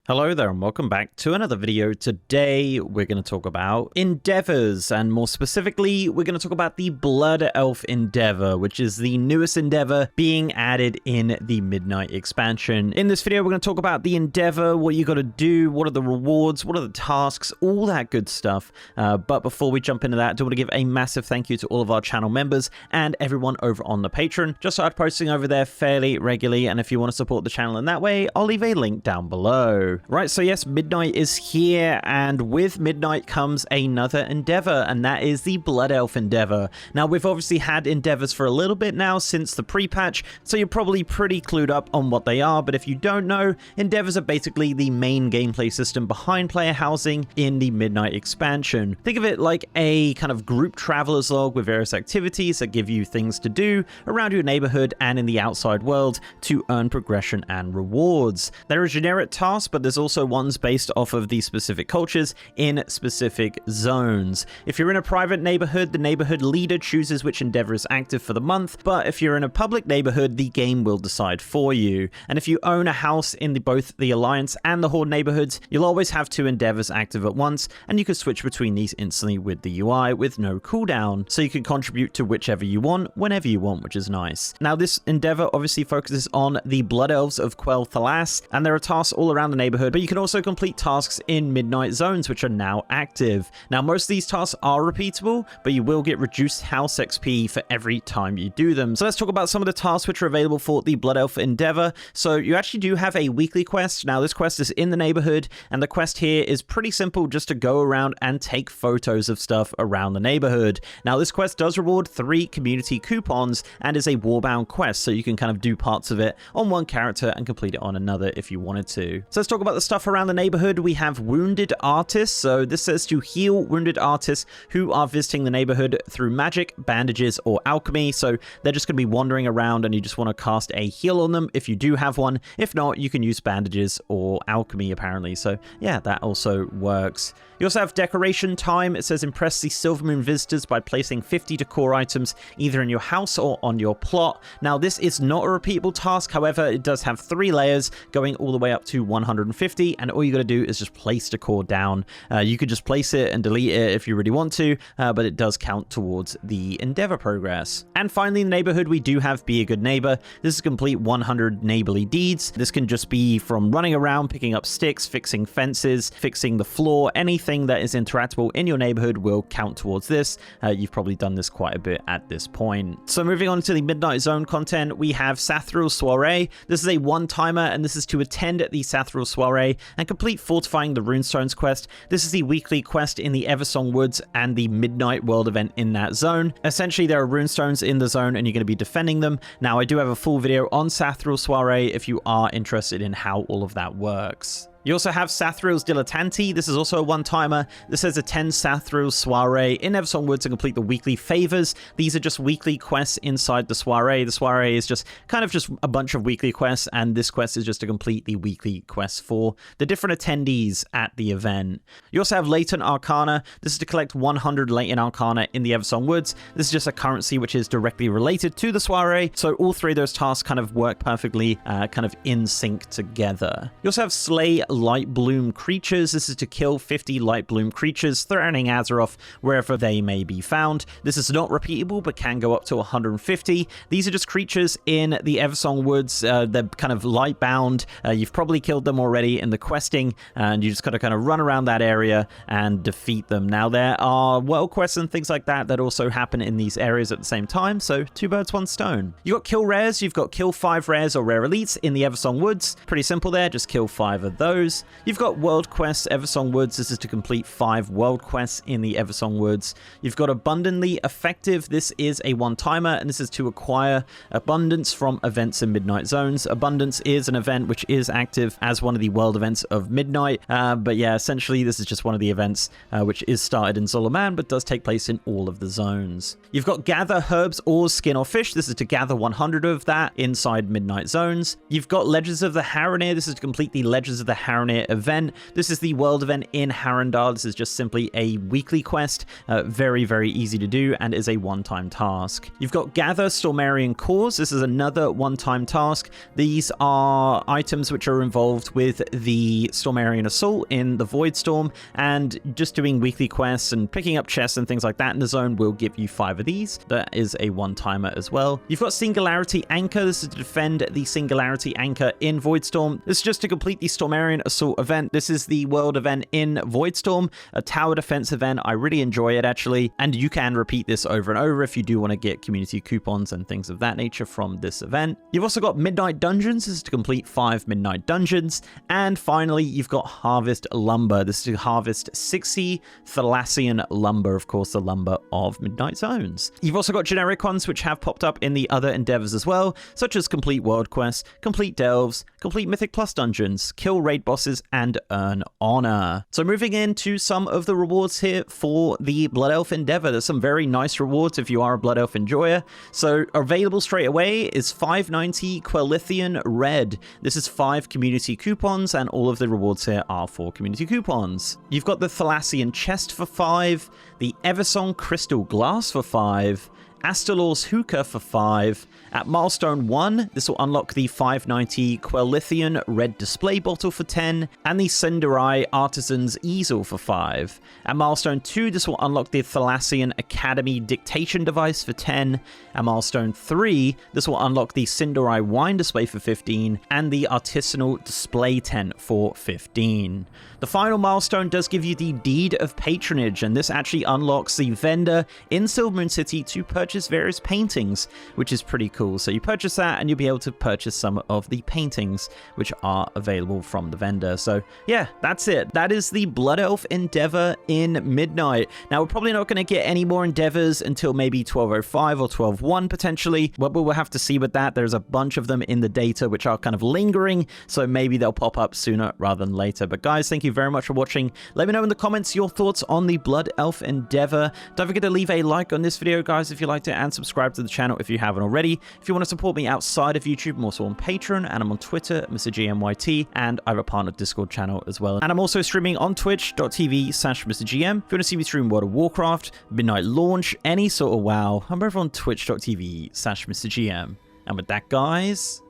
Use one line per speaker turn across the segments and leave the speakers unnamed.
Hello there and welcome back to another video. Today we're going to talk about endeavors, and more specifically we're going to talk about the Blood Elf Endeavor, which is the newest endeavor being added in the Midnight expansion. In this video we're going to talk about the endeavor, what you got to do, what are the rewards, what are the tasks, all that good stuff. But before we jump into that, I do want to give a massive thank you to all of our channel members and everyone over on the Patreon. Just started posting over there fairly regularly, and if you want to support the channel in that way, I'll leave a link down below. Right, so yes, Midnight is here, and with Midnight comes another endeavor, and that is the Blood Elf Endeavor. Now, we've obviously had endeavors for a little bit now since the pre-patch, so you're probably pretty clued up on what they are, but if you don't know, endeavors are basically the main gameplay system behind player housing in the Midnight expansion. Think of it like a kind of group traveler's log with various activities that give you things to do around your neighborhood and in the outside world to earn progression and rewards. There are generic tasks, but there's also ones based off of the specific cultures in specific zones. If you're in a private neighborhood, the neighborhood leader chooses which endeavor is active for the month, but if you're in a public neighborhood, the game will decide for you. And if you own a house in both the Alliance and the Horde neighborhoods, you'll always have two endeavors active at once, and you can switch between these instantly with the UI with no cooldown, so you can contribute to whichever you want, whenever you want, which is nice. Now, this endeavor obviously focuses on the Blood Elves of Quell Thalas, and there are tasks all around the neighborhood, but you can also complete tasks in Midnight zones, which are now active. Now, most of these tasks are repeatable, but you will get reduced house XP for every time you do them. So let's talk about some of the tasks which are available for the Blood Elf Endeavor. So you actually do have a weekly quest. Now, this quest is in the neighborhood, and the quest here is pretty simple, just to go around and take photos of stuff around the neighborhood. Now, this quest does reward 3 community coupons and is a warbound quest, so you can kind of do parts of it on one character and complete it on another if you wanted to. So let's talk about the stuff around the neighborhood. We have wounded artists. So this says to heal wounded artists who are visiting the neighborhood through magic, bandages, or alchemy. So they're just going to be wandering around and you just want to cast a heal on them if you do have one. If not, you can use bandages or alchemy apparently. So yeah, that also works. You also have decoration time. It says impress the Silvermoon visitors by placing 50 decor items either in your house or on your plot. Now, this is not a repeatable task. However, it does have 3 layers going all the way up to 150, and all you got to do is just place decor down. You could just place it and delete it if you really want to, but it does count towards the endeavor progress. And finally, in the neighborhood, we do have Be a Good Neighbor. This is complete 100 neighborly deeds. This can just be from running around, picking up sticks, fixing fences, fixing the floor. Anything that is interactable in your neighborhood will count towards this. You've probably done this quite a bit at this point. So moving on to the Midnight Zone content, we have Sathril Soiree. This is a one-timer, and this is to attend the Sathril Soiree and complete Fortifying the Runestones quest. This is the weekly quest in the Eversong Woods and the Midnight World event in that zone. Essentially, there are runestones in the zone and you're going to be defending them. Now, I do have a full video on Sathril Soiree if you are interested in how all of that works. You also have Sathril's Dilettanti. This is also a one-timer. This says attend Sathril's Soiree in Eversong Woods to complete the weekly favors. These are just weekly quests inside the Soiree. The Soiree is just kind of just a bunch of weekly quests, and this quest is just to complete the weekly quests for the different attendees at the event. You also have Latent Arcana. This is to collect 100 Latent Arcana in the Eversong Woods. This is just a currency which is directly related to the Soiree, so all 3 of those tasks kind of work perfectly, kind of in sync together. You also have Slay Light Bloom creatures. This is to kill 50 Light Bloom creatures, threatening Azeroth wherever they may be found. This is not repeatable, but can go up to 150. These are just creatures in the Eversong Woods. They're kind of light bound. You've probably killed them already in the questing, and you just got to kind of run around that area and defeat them. Now, there are world quests and things like that that also happen in these areas at the same time, so 2 birds, 1 stone. You've got kill rares. You've got kill 5 rares or rare elites in the Eversong Woods. Pretty simple there, just kill 5 of those. You've got world quests, Eversong Woods. This is to complete 5 world quests in the Eversong Woods. You've got Abundantly Effective. This is a one-timer, and this is to acquire abundance from events in Midnight zones. Abundance is an event which is active as one of the world events of Midnight, but yeah, essentially this is just one of the events which is started in Zoloman, but does take place in all of the zones. You've got Gather Herbs, Ores, Skin, or Fish. This is to gather 100 of that inside Midnight zones. You've got Legends of the Harrenir. This is to complete the Legends of the Haranir event. This is the world event in Harandar. This is just simply a weekly quest, very, very easy to do, and is a one-time task. You've got Gather Stormarian Cores. This is another one-time task. These are items which are involved with the Stormarian Assault in the Voidstorm, and just doing weekly quests and picking up chests and things like that in the zone will give you 5 of these. That is a one-timer as well. You've got Singularity Anchor. This is to defend the Singularity Anchor in Voidstorm. This is just to complete the Stormarian Assault event. This is the world event in Voidstorm, a tower defense event. I really enjoy it, actually, and you can repeat this over and over if you do want to get community coupons and things of that nature from this event. You've also got Midnight Dungeons. This is to complete 5 Midnight Dungeons. And finally, you've got Harvest Lumber. This is to harvest 60 Thalassian lumber, of course, the lumber of Midnight Zones. You've also got generic ones which have popped up in the other endeavors as well, such as complete world quests, complete delves, complete Mythic Plus dungeons, kill raid bosses, and earn honor. So moving into some of the rewards here for the Blood Elf Endeavor, there's some very nice rewards if you are a Blood Elf enjoyer. So available straight away is 590 Quelithian Red. This is 5 community coupons, and all of the rewards here are for community coupons. You've got the Thalassian Chest for 5, the Eversong Crystal Glass for 5, Astalor's Hookah for 5. At milestone 1, this will unlock the 590 Quelithian Red Display Bottle for 10, and the Cinderai Artisan's Easel for 5. At milestone 2, this will unlock the Thalassian Academy Dictation Device for 10. At milestone 3, this will unlock the Cinderai Wine Display for 15, and the Artisanal Display Tent for 15. The final milestone does give you the Deed of Patronage, and this actually unlocks the vendor in Silvermoon City to purchase various paintings, which is pretty cool. So you purchase that and you'll be able to purchase some of the paintings which are available from the vendor. So yeah, that's it. That is the Blood Elf Endeavor in Midnight. Now, we're probably not going to get any more endeavors until maybe 12.05 or 12.1 potentially, but we'll have to see with that. There's a bunch of them in the data which are kind of lingering, so maybe they'll pop up sooner rather than later. But guys, thank you very much for watching. Let me know in the comments your thoughts on the Blood Elf Endeavor. Don't forget to leave a like on this video, guys, if you liked it, and subscribe to the channel if you haven't already. If you want to support me outside of YouTube, I'm also on Patreon, and I'm on Twitter, MrGMYT, and I have a partner Discord channel as well. And I'm also streaming on twitch.tv/MrGM. If you want to see me stream World of Warcraft, Midnight Launch, any sort of WoW, I'm over on twitch.tv/MrGM. And with that, guys,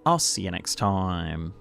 I'll see you next time.